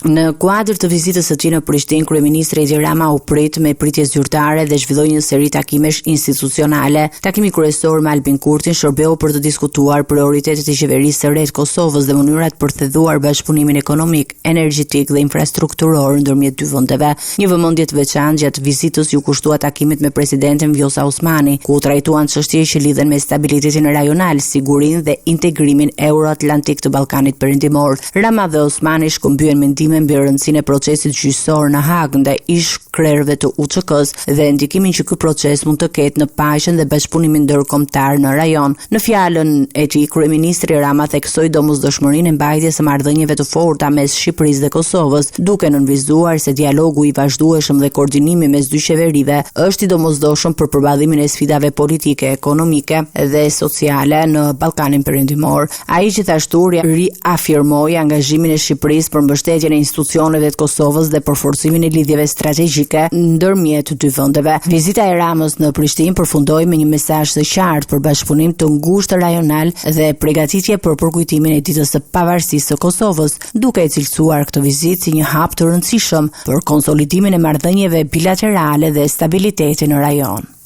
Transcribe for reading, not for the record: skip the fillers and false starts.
Në kuadër të vizitës së tij në Prishtinë, kryeministri Edi Rama u prit me pritje zyrtare dhe zhvilloi një seri takimesh institucionale. Takimi kryesor me Albin Kurtin shërbeu për të diskutuar prioritetet e qeverisë së re të Kosovës dhe mënyrat për të thedhuar bashkëpunimin ekonomik, energjetik dhe infrastrukturor ndërmjet dy vendeve. Një vëmendje të veçantë gjatë vizitës ju kushtua takimit me presidenten Vjosa Osmani, ku u trajtuan çështje që lidhen me stabilitetin rajonal, sigurinë dhe integrimin euroatlantik të Ballkanit Perëndimor. Rama dhe Osmani shkëmbyen mendime mbi rëndësinë e procesit gjyqësor në Hag ndaj ish-krerëve të UÇK-s dhe ndikimin që ky proces mund të ketë në paqen dhe bashkëpunimin ndërkombëtar në rajon. Në fjalën e tij, kryeministri Rama theksoi domosdoshmërinë e mbajtjes së marrëdhënieve të forta mes Shqipërisë dhe Kosovës, duke nënvizuar se dialogu i vazhdueshëm dhe koordinimi mes dy qeverive është i domosdoshëm për përballimin e sfidave politike, ekonomike dhe sociale në Ballkanin Perëndimor. Ai gjithashtu riafirmoi angazhimin e Shqipërisë për mbështetjen e institucioneve të Kosovës dhe për forcimin e lidhjeve strategjike ndërmjet dy vendeve. Vizita e Ramës në Prishtinë përfundoi me një mesazh të qartë për bashkëpunim të ngushtë rajonal dhe përgatitje për përkujtimin e ditës së pavarësisë së Kosovës, duke e cilësuar këtë vizitë si një hap të rëndësishëm për konsolidimin e marrëdhënieve bilaterale dhe stabilitetin në rajon.